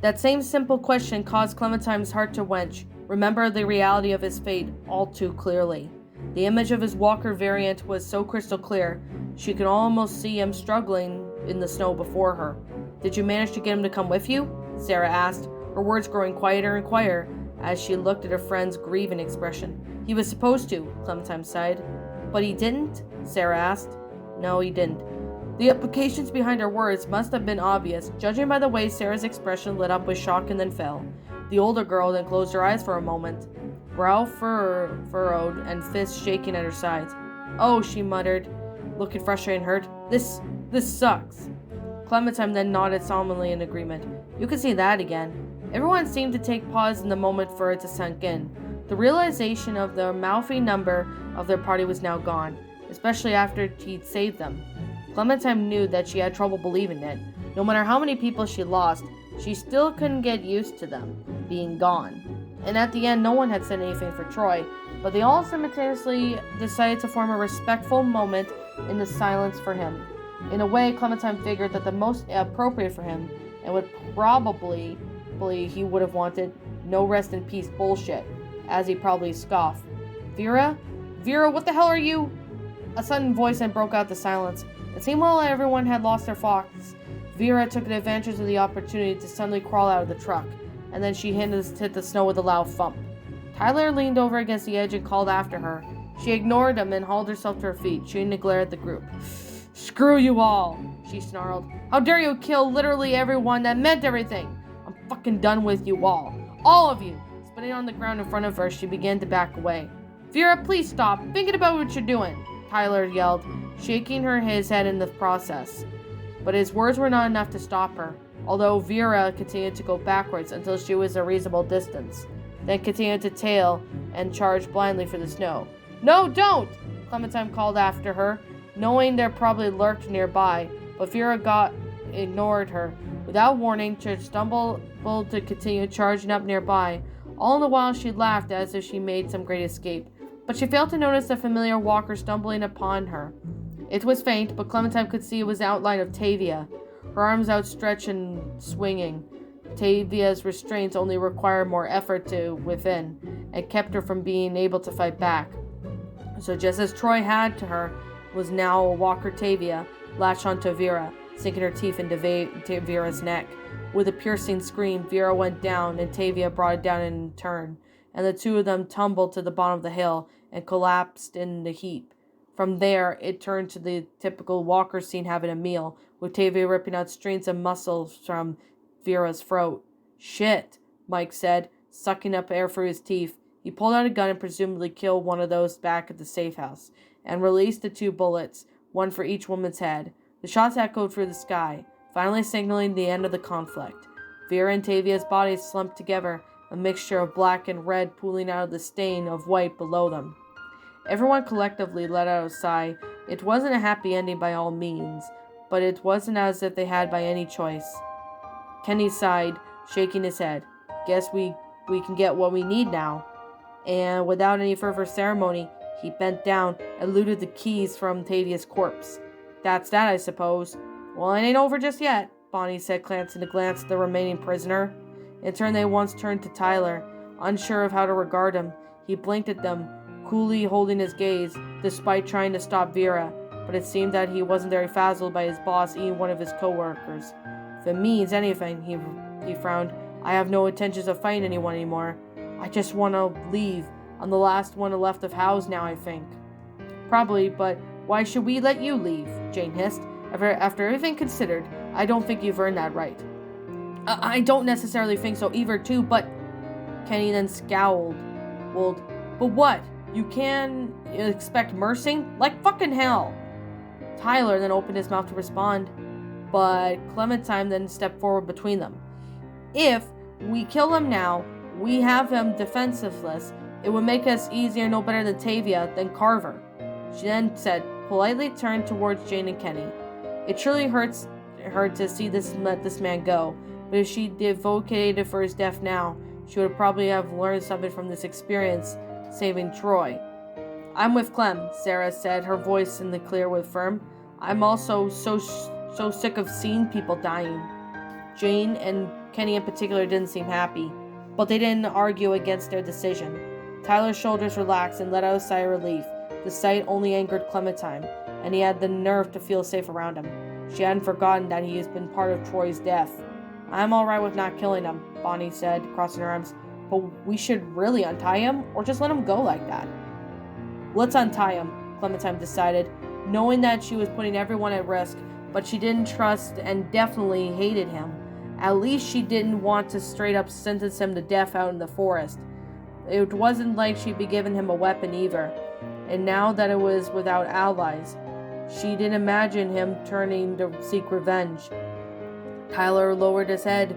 That same simple question caused Clementine's heart to wrench, remember the reality of his fate all too clearly. The image of his walker variant was so crystal clear, she could almost see him struggling in the snow before her. Did you manage to get him to come with you? Sarah asked, her words growing quieter and quieter as she looked at her friend's grieving expression. He was supposed to, Clementine sighed. But he didn't? Sarah asked. No, he didn't. The implications behind her words must have been obvious, judging by the way Sarah's expression lit up with shock and then fell. The older girl then closed her eyes for a moment, brow furrowed and fists shaking at her sides. Oh, she muttered, looking frustrated and hurt. This sucks. Clementine then nodded solemnly in agreement. You can see that again. Everyone seemed to take pause in the moment for it to sink in. The realization of the mouthy number of their party was now gone, especially after he'd saved them. Clementine knew that she had trouble believing it. No matter how many people she lost, she still couldn't get used to them being gone. And at the end, no one had said anything for Troy, but they all simultaneously decided to form a respectful moment in the silence for him. In a way, Clementine figured that the most appropriate for him, and would probably he would have wanted, no rest in peace bullshit, as he probably scoffed. Vera? Vera, what the hell are you? A sudden voice then broke out the silence. It seemed while everyone had lost their focus, Vera took advantage of the opportunity to suddenly crawl out of the truck, and then she hit the snow with a loud thump. Tyler leaned over against the edge and called after her. She ignored him and hauled herself to her feet, shooting a glare at the group. Screw you all, she snarled. How dare you kill literally everyone that meant everything? I'm fucking done with you all. All of you. Spitting on the ground in front of her, she began to back away. Vera, please stop thinking about what you're doing, Tyler yelled, shaking his head in the process. But his words were not enough to stop her, although Vera continued to go backwards until she was a reasonable distance, then continued to tail and charge blindly for the snow. No, don't! Clementine called after her, knowing there probably lurked nearby, but Vera ignored her. Without warning, she stumbled to continue charging up nearby. All the while she laughed as if she made some great escape, but she failed to notice the familiar walker stumbling upon her. It was faint, but Clementine could see it was the outline of Tavia, her arms outstretched and swinging. Tavia's restraints only required more effort within, and kept her from being able to fight back. So just as Troy had to her, was now a walker Tavia, latched onto Vera, sinking her teeth into Vera's neck. With a piercing scream, Vera went down, and Tavia brought it down in turn, and the two of them tumbled to the bottom of the hill and collapsed in the heap. From there, it turned to the typical walker scene having a meal, with Tavia ripping out strings of muscles from Vera's throat. Shit, Mike said, sucking up air through his teeth. He pulled out a gun and presumably killed one of those back at the safe house, and released the 2 bullets, one for each woman's head. The shots echoed through the sky, finally signaling the end of the conflict. Vera and Tavia's bodies slumped together, a mixture of black and red pooling out of the stain of white below them. Everyone collectively let out a sigh. It wasn't a happy ending by all means, but it wasn't as if they had by any choice. Kenny sighed, shaking his head. Guess we can get what we need now. And without any further ceremony, he bent down and looted the keys from Tavia's corpse. That's that, I suppose. Well, it ain't over just yet, Bonnie said, glancing a glance at the remaining prisoner. In turn, they once turned to Tyler, unsure of how to regard him. He blinked at them, coolly holding his gaze, despite trying to stop Vera, but it seemed that he wasn't very frazzled by his boss eating one of his co-workers. If it means anything, he frowned, I have no intentions of fighting anyone anymore. I just want to leave. I'm the last one left of Howe's now, I think. Probably, but why should we let you leave? Jane hissed. After everything considered, I don't think you've earned that right. I don't necessarily think so either, too, but... Kenny then scowled. Well, but what? You can expect mercy? Like fucking hell. Tyler then opened his mouth to respond, but Clementine then stepped forward between them. If we kill him now, we have him defenseless. It would make us easier, no better than Tavia, than Carver. She then said, politely turned towards Jane and Kenny. It truly hurts her to see let this man go, but if she advocated for his death now, she would probably have learned something from this experience, saving Troy. I'm with Clem, Sarah said, her voice in the clear with firm. I'm also so sick of seeing people dying. Jane and Kenny in particular didn't seem happy, but they didn't argue against their decision. Tyler's shoulders relaxed and let out a sigh of relief. The sight only angered Clementine, and he had the nerve to feel safe around him. She hadn't forgotten that he has been part of Troy's death. "I'm all right with not killing him," Bonnie said, crossing her arms. "But we should really untie him, or just let him go like that?" "Let's untie him," Clementine decided, knowing that she was putting everyone at risk, but she didn't trust and definitely hated him. At least she didn't want to straight up sentence him to death out in the forest. It wasn't like she'd be giving him a weapon either, and now that it was without allies, she didn't imagine him turning to seek revenge. Tyler lowered his head.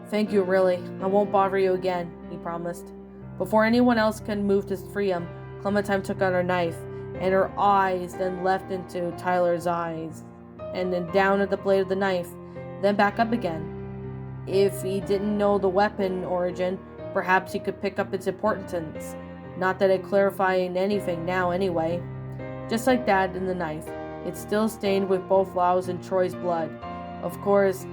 "Thank you, really. I won't bother you again," he promised. Before anyone else could move to free him, Clementine took out her knife, and her eyes then left into Tyler's eyes, and then down at the blade of the knife, then back up again. If he didn't know the weapon origin, perhaps he could pick up its importance. Not that it clarified anything now anyway. Just like that in the knife, it's still stained with both Lau's and Troy's blood. Of course,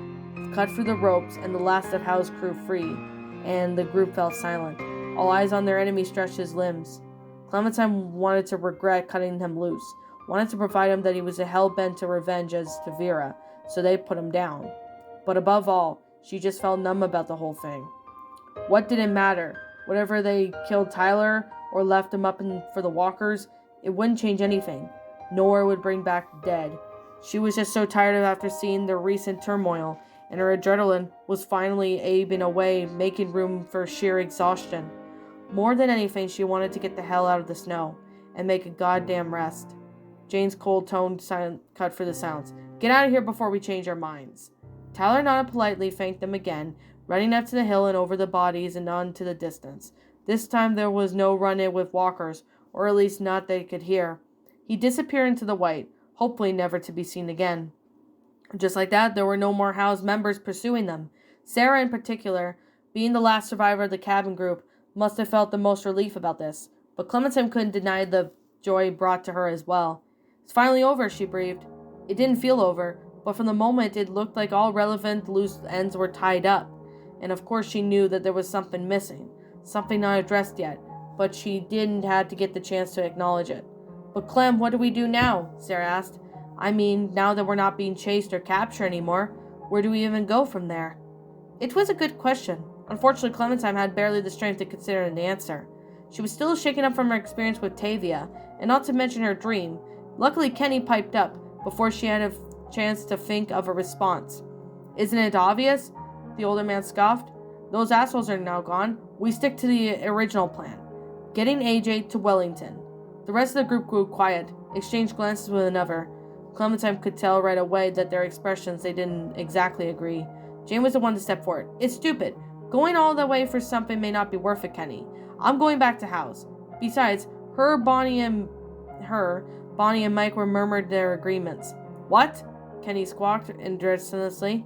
cut through the ropes and the last of Howe's crew free, and the group fell silent. All eyes on their enemy stretched his limbs. Clementine wanted to regret cutting him loose, wanted to provide him that he was hell-bent to revenge as to Vera, so they put him down. But above all, she just felt numb about the whole thing. What did it matter? Whatever they killed Tyler or left him up for the walkers, it wouldn't change anything, nor would bring back the dead. She was just so tired of after seeing the recent turmoil, and her adrenaline was finally ebbing away, making room for sheer exhaustion. More than anything, she wanted to get the hell out of the snow and make a goddamn rest. Jane's cold tone cut through the silence. "Get out of here before we change our minds." Tyler nodded politely, thanked them again, running up to the hill and over the bodies and on to the distance. This time there was no run-in with walkers, or at least not they could hear. He disappeared into the white, hopefully never to be seen again. Just like that, there were no more Howe's members pursuing them. Sarah in particular, being the last survivor of the cabin group, must have felt the most relief about this, but Clementine couldn't deny the joy brought to her as well. "It's finally over," she breathed. It didn't feel over, but from the moment it looked like all relevant loose ends were tied up, and of course she knew that there was something missing, something not addressed yet, but she didn't have to get the chance to acknowledge it. "But Clem, what do we do now?" Sarah asked. "I mean, now that we're not being chased or captured anymore, where do we even go from there?" It was a good question. Unfortunately, Clementine had barely the strength to consider an answer. She was still shaken up from her experience with Tavia, and not to mention her dream. Luckily, Kenny piped up before she had a chance to think of a response. "Isn't it obvious?" the older man scoffed. "Those assholes are now gone. We stick to the original plan. Getting AJ to Wellington." The rest of the group grew quiet, exchanged glances with another. Clementine could tell right away that their expressions they didn't exactly agree. Jane was the one to step forward. "It's stupid. Going all the way for something may not be worth it, Kenny. I'm going back to house. Besides, Bonnie and Mike were murmured their agreements." "What?" Kenny squawked indecorously.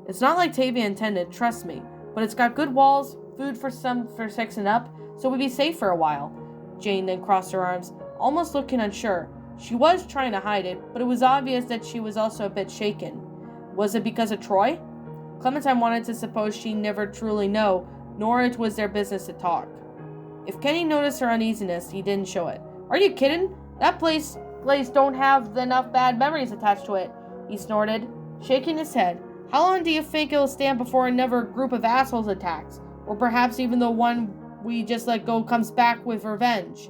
"It's not like Tavia intended, trust me, but it's got good walls, food for 6 and up, so we'd be safe for a while." Jane then crossed her arms, almost looking unsure. She was trying to hide it, but it was obvious that she was also a bit shaken. Was it because of Troy? Clementine wanted to suppose she never truly know, nor it was their business to talk. If Kenny noticed her uneasiness, he didn't show it. "Are you kidding? That place don't have enough bad memories attached to it," he snorted, shaking his head. "How long do you think it'll stand before another group of assholes attacks? Or perhaps even the one we just let go comes back with revenge?"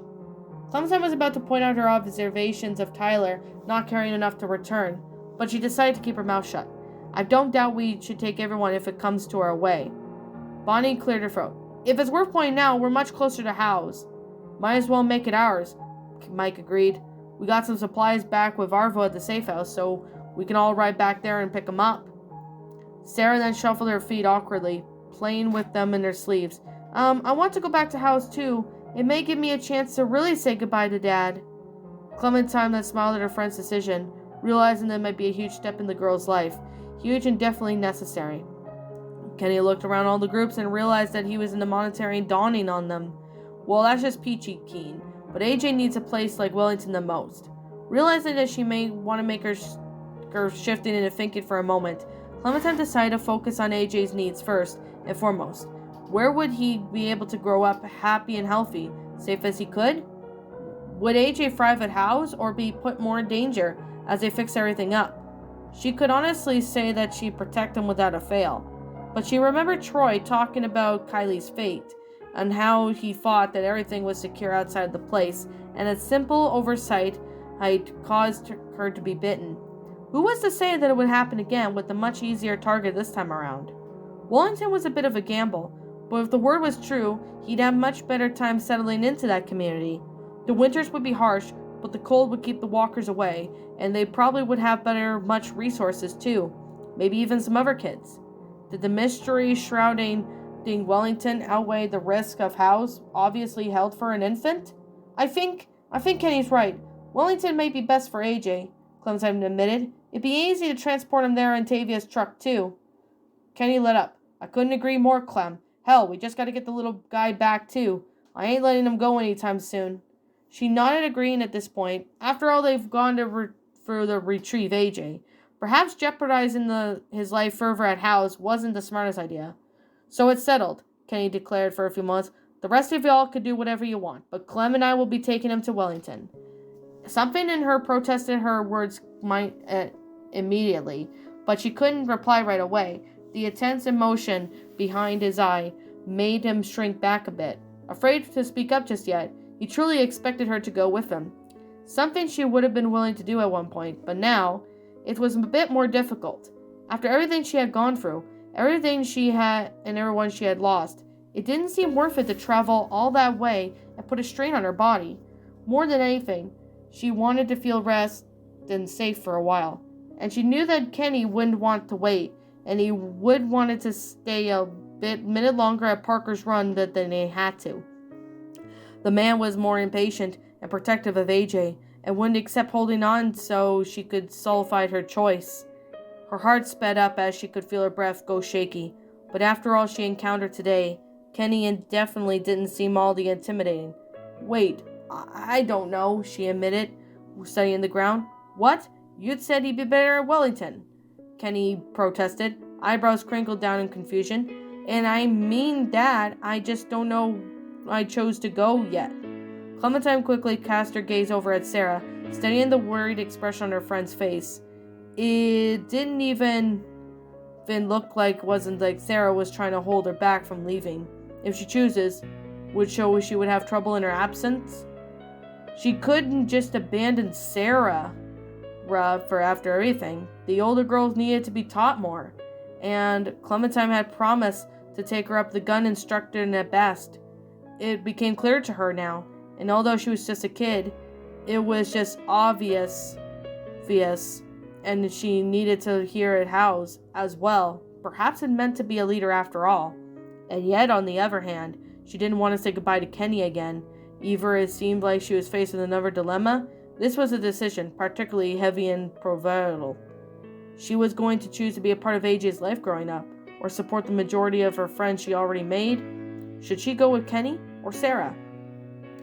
Clementine was about to point out her observations of Tyler not caring enough to return, but she decided to keep her mouth shut. "I don't doubt we should take everyone if it comes to our way." Bonnie cleared her throat. "If it's worth pointing out, we're much closer to Howe's." "Might as well make it ours," Mike agreed. "We got some supplies back with Arvo at the safe house, so we can all ride back there and pick them up." Sarah then shuffled her feet awkwardly, playing with them in her sleeves. I want to go back to Howe's too. It may give me a chance to really say goodbye to Dad." Clementine then smiled at her friend's decision, realizing that it might be a huge step in the girl's life. Huge and definitely necessary. Kenny looked around all the groups and realized that he was in the monetary dawning on them. Well, that's just peachy keen, but AJ needs a place like Wellington the most. Realizing that she may want to make her shifting into thinking for a moment, Clementine decided to focus on AJ's needs first and foremost. Where would he be able to grow up happy and healthy, safe as he could? Would AJ thrive at house or be put more in danger as they fix everything up? She could honestly say that she'd protect him without a fail. But she remembered Troy talking about Kylie's fate and how he thought that everything was secure outside the place and a simple oversight had caused her to be bitten. Who was to say that it would happen again with a much easier target this time around? Wellington was a bit of a gamble, but if the word was true, he'd have much better time settling into that community. The winters would be harsh, but the cold would keep the walkers away, and they probably would have much resources too. Maybe even some other kids. Did the mystery shrouding Wellington outweigh the risk of house obviously held for an infant? I think Kenny's right. Wellington may be best for AJ, Clementine admitted. It'd be easy to transport him there in Tavia's truck too. Kenny lit up. I couldn't agree more, Clem. Hell, we just gotta get the little guy back too. I ain't letting him go anytime soon. She nodded, agreeing at this point. After all, they've gone to retrieve AJ. Perhaps jeopardizing his life further at house wasn't the smartest idea. So it's settled, Kenny declared for a few months. The rest of y'all could do whatever you want, but Clem and I will be taking him to Wellington. Something in her protested her words immediately, but she couldn't reply right away. The intense emotion behind his eye made him shrink back a bit. Afraid to speak up just yet, he truly expected her to go with him. Something she would have been willing to do at one point, but now it was a bit more difficult. After everything she had gone through, everything she had and everyone she had lost, it didn't seem worth it to travel all that way and put a strain on her body. More than anything, she wanted to feel rest and safe for a while. And she knew that Kenny wouldn't want to wait, and he would wanted to stay a minute longer at Parker's Run than they had to. The man was more impatient and protective of AJ, and wouldn't accept holding on so she could solidify her choice. Her heart sped up as she could feel her breath go shaky, but after all she encountered today, Kenny definitely didn't seem all that intimidating. Wait, I don't know, she admitted, studying the ground. What? You'd said he'd be better at Wellington, Kenny protested, eyebrows crinkled down in confusion. And I mean that, I just don't know I chose to go yet. Clementine quickly cast her gaze over at Sarah, studying the worried expression on her friend's face. It didn't even look like Sarah was trying to hold her back from leaving. If she chooses, would show she would have trouble in her absence. She couldn't just abandon Sarah for after everything. The older girls needed to be taught more, and Clementine had promised to take her up the gun instructor at best. It became clear to her now, and although she was just a kid, it was just obvious, and she needed to hear it house as well. Perhaps it meant to be a leader after all. And yet, on the other hand, she didn't want to say goodbye to Kenny again. Either it seemed like she was faced with another dilemma. This was a decision, particularly heavy and pivotal. She was going to choose to be a part of AJ's life growing up, or support the majority of her friends she already made. Should she go with Kenny or Sarah?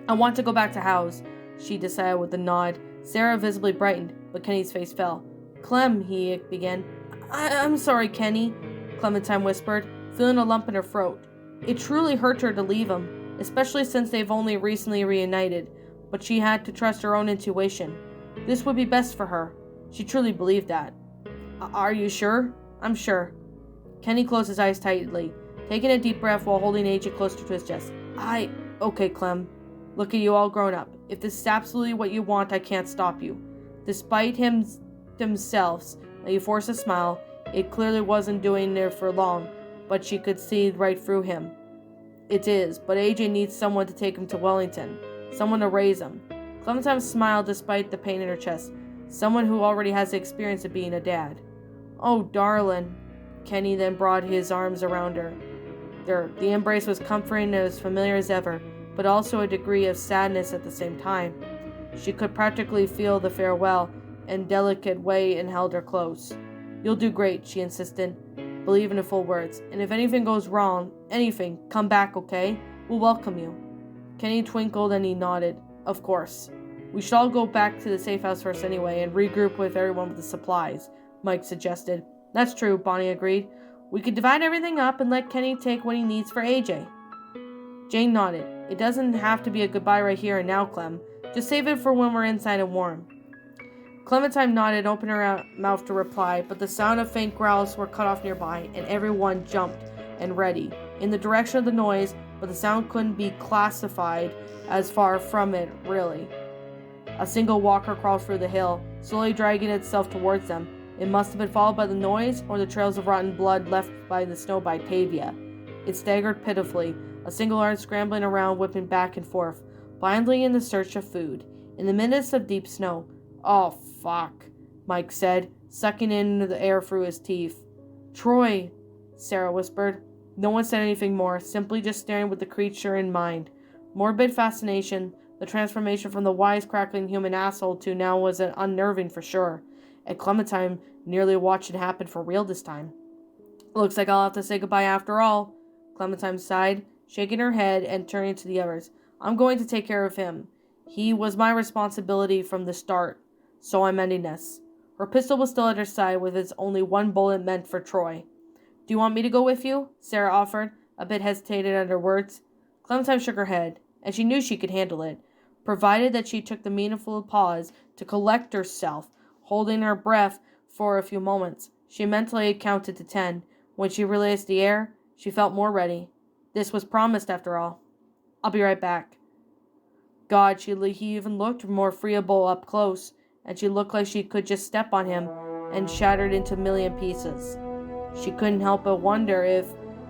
I want to go back to house, she decided with a nod. Sarah visibly brightened, but Kenny's face fell. Clem, he began. I'm sorry, Kenny, Clementine whispered, feeling a lump in her throat. It truly hurt her to leave him, especially since they've only recently reunited, but she had to trust her own intuition. This would be best for her. She truly believed that. Are you sure? I'm sure. Kenny closed his eyes tightly, taking a deep breath while holding AJ closer to his chest. Okay, Clem. Look at you all grown up. If this is absolutely what you want, I can't stop you. Despite themselves, he forced a smile. It clearly wasn't doing it for long, but she could see right through him. It is, but AJ needs someone to take him to Wellington. Someone to raise him. Clementine smiled despite the pain in her chest. Someone who already has the experience of being a dad. Oh, darling. Kenny then brought his arms around her. The embrace was comforting and as familiar as ever, but also a degree of sadness at the same time. She could practically feel the farewell and delicate way and held her close. You'll do great, she insisted, believing in full words. And if anything goes wrong, come back, okay? We'll welcome you. Kenny twinkled and he nodded. Of course. We should all go back to the safe house first anyway and regroup with everyone with the supplies, Mike suggested. That's true, Bonnie agreed. We could divide everything up and let Kenny take what he needs for AJ. Jane nodded. It doesn't have to be a goodbye right here and now, Clem. Just save it for when we're inside and warm. Clementine nodded and opened her mouth to reply, but the sound of faint growls were cut off nearby, and everyone jumped and ready in the direction of the noise, but the sound couldn't be classified as far from it, really. A single walker crawled through the hill, slowly dragging itself towards them. It must have been followed by the noise or the trails of rotten blood left by the snow by Tavia. It staggered pitifully, a single arm scrambling around, whipping back and forth, blindly in the search of food. In the midst of deep snow. Oh, fuck, Mike said, sucking in the air through his teeth. Troy, Sarah whispered. No one said anything more, simply just staring with the creature in mind. Morbid fascination, the transformation from the wisecracking human asshole to now was unnerving for sure. And Clementine nearly watched it happen for real this time. Looks like I'll have to say goodbye after all, Clementine sighed, shaking her head and turning to the others. I'm going to take care of him. He was my responsibility from the start, so I'm ending this. Her pistol was still at her side with its only one bullet meant for Troy. Do you want me to go with you? Sarah offered, a bit hesitated at her words. Clementine shook her head, and she knew she could handle it, provided that she took the meaningful pause to collect herself, holding her breath for a few moments. She mentally counted to 10. When she released the air, she felt more ready. This was promised after all. I'll be right back. God, he even looked more freeable up close, and she looked like she could just step on him and shattered into a million pieces. She couldn't help but wonder if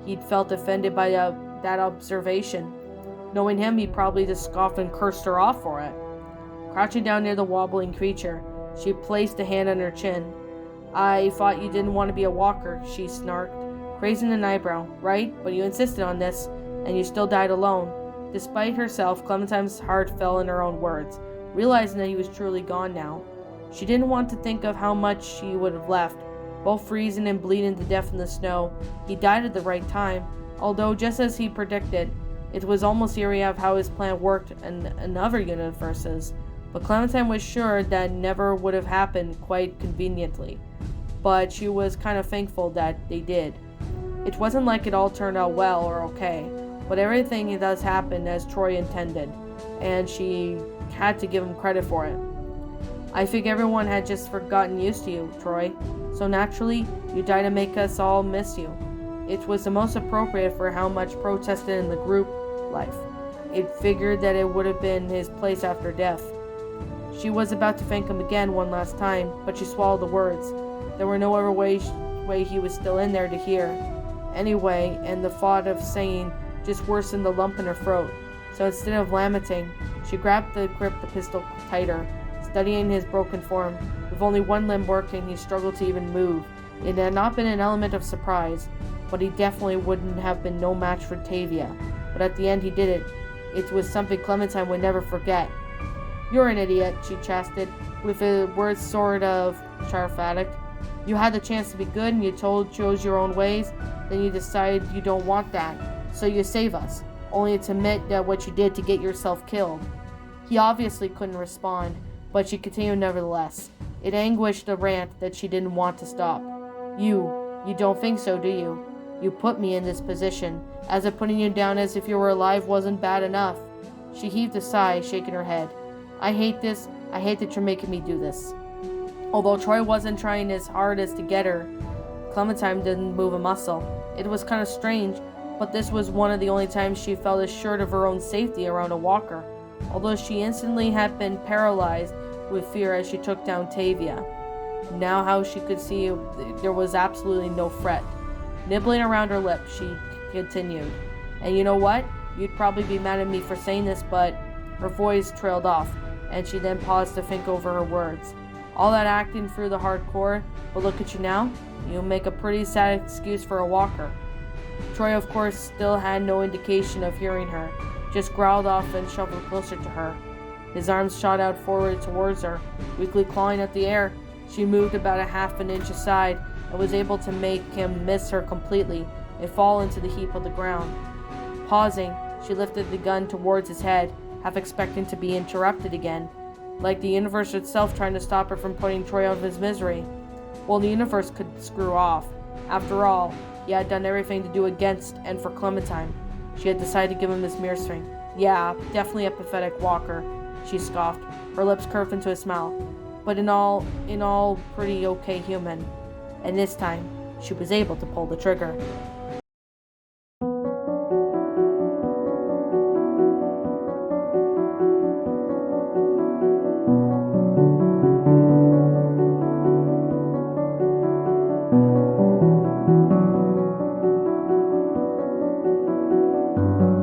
he'd felt offended by that observation. Knowing him, he probably just scoffed and cursed her off for it. Crouching down near the wobbling creature, she placed a hand on her chin. I thought you didn't want to be a walker, she snarked, raising an eyebrow. Right? But you insisted on this, and you still died alone. Despite herself, Clementine's heart fell in her own words, realizing that he was truly gone now. She didn't want to think of how much she would have left, both freezing and bleeding to death in the snow. He died at the right time, although just as he predicted. It was almost eerie of how his plan worked in other universes, but Clementine was sure that never would have happened quite conveniently. But she was kind of thankful that they did. It wasn't like it all turned out well or okay, but everything does happen as Troy intended, and she had to give him credit for it. I think everyone had just gotten used to you, Troy, so naturally, you died to make us all miss you. It was the most appropriate for how much protested in the group life. It figured that it would have been his place after death. She was about to thank him again one last time, but she swallowed the words. There were no other way he was still in there to hear. Anyway, and the thought of saying just worsened the lump in her throat. So instead of lamenting, she gripped the pistol tighter, studying his broken form. With only one limb working, he struggled to even move. It had not been an element of surprise, but he definitely wouldn't have been no match for Tavia. But at the end he did it. It was something Clementine would never forget. You're an idiot, she chastised, with a word sort of sarcastic. You had the chance to be good and you chose your own ways, then you decide you don't want that. So you save us, only to admit that what you did to get yourself killed. He obviously couldn't respond, but she continued nevertheless. It anguished a rant that she didn't want to stop. You don't think so, do you? You put me in this position, as if putting you down as if you were alive wasn't bad enough. She heaved a sigh, shaking her head. I hate this. I hate that you're making me do this. Although Troy wasn't trying his hardest to get her, Clementine didn't move a muscle. It was kind of strange, but this was one of the only times she felt assured of her own safety around a walker, although she instantly had been paralyzed with fear as she took down Tavia. Now how she could see there was absolutely no threat. Nibbling around her lip, she continued. And you know what? You'd probably be mad at me for saying this, but her voice trailed off, and she then paused to think over her words. All that acting through the hardcore, but look at you now. You make a pretty sad excuse for a walker. Troy, of course, still had no indication of hearing her, just growled off and shuffled closer to her. His arms shot out forward towards her, weakly clawing at the air. She moved about a half an inch aside and was able to make him miss her completely and fall into the heap of the ground. Pausing, she lifted the gun towards his head, half expecting to be interrupted again, like the universe itself trying to stop her from putting Troy out of his misery. Well, the universe could screw off. After all, He had done everything to do against and for Clementine. She had decided to give him this mirror string. Yeah, definitely a pathetic walker, she scoffed, her lips curved into a smile. But in all, pretty okay human. And this time, she was able to pull the trigger.